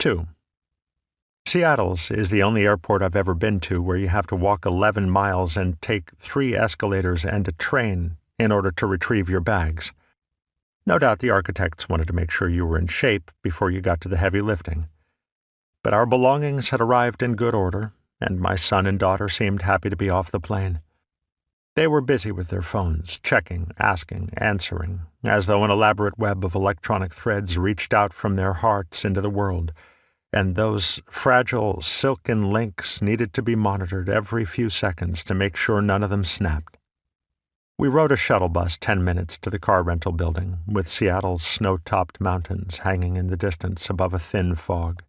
2. Seattle's is the only airport I've ever been to where you have to walk 11 miles and take 3 escalators and a train in order to retrieve your bags. No doubt the architects wanted to make sure you were in shape before you got to the heavy lifting. But our belongings had arrived in good order, and my son and daughter seemed happy to be off the plane. They were busy with their phones, checking, asking, answering, as though an elaborate web of electronic threads reached out from their hearts into the world, and those fragile silken links needed to be monitored every few seconds to make sure none of them snapped. We rode a shuttle bus 10 minutes to the car rental building, with Seattle's snow-topped mountains hanging in the distance above a thin fog.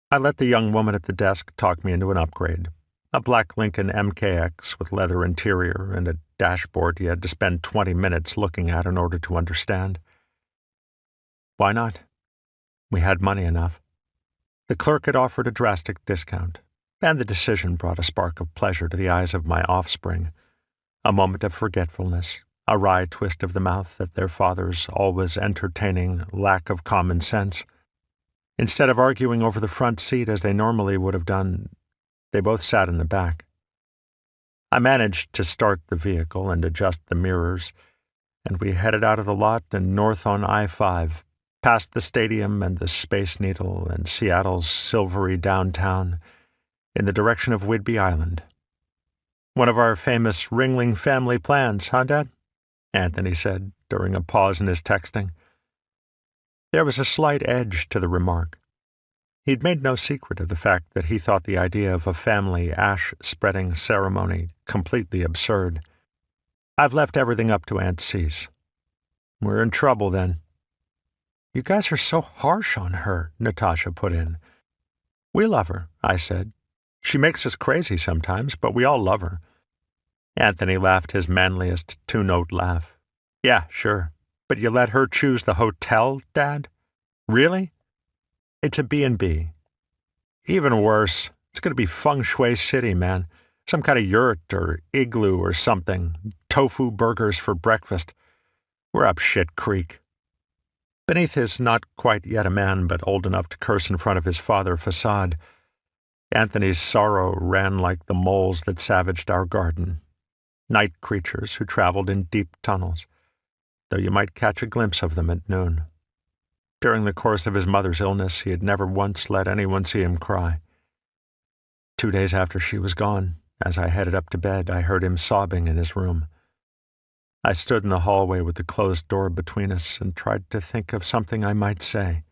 I let the young woman at the desk talk me into an upgrade, a black Lincoln MKX with leather interior and a dashboard you had to spend 20 minutes looking at in order to understand. Why not? We had money enough. The clerk had offered a drastic discount, and the decision brought a spark of pleasure to the eyes of my offspring, a moment of forgetfulness, a wry twist of the mouth at their father's always entertaining lack of common sense. Instead of arguing over the front seat as they normally would have done, they both sat in the back. I managed to start the vehicle and adjust the mirrors, and we headed out of the lot and north on I-5, past the stadium and the Space Needle and Seattle's silvery downtown, in the direction of Whidbey Island. One of our famous Ringling family plans, huh, Dad? Anthony said, during a pause in his texting. There was a slight edge to the remark. He'd made no secret of the fact that he thought the idea of a family ash-spreading ceremony completely absurd. I've left everything up to Aunt Cease. We're in trouble, then. You guys are so harsh on her, Natasha put in. We love her, I said. She makes us crazy sometimes, but we all love her. Anthony laughed his manliest 2-note laugh. Yeah, sure. But you let her choose the hotel, Dad? Really? It's a B&B. Even worse. It's going to be Feng Shui City, man. Some kind of yurt or igloo or something. Tofu burgers for breakfast. We're up shit creek. Beneath his not quite yet a man but old enough to curse in front of his father facade, Anthony's sorrow ran like the moles that savaged our garden. Night creatures who traveled in deep tunnels, though you might catch a glimpse of them at noon. During the course of his mother's illness, he had never once let anyone see him cry. 2 days after she was gone, as I headed up to bed, I heard him sobbing in his room. I stood in the hallway with the closed door between us and tried to think of something I might say.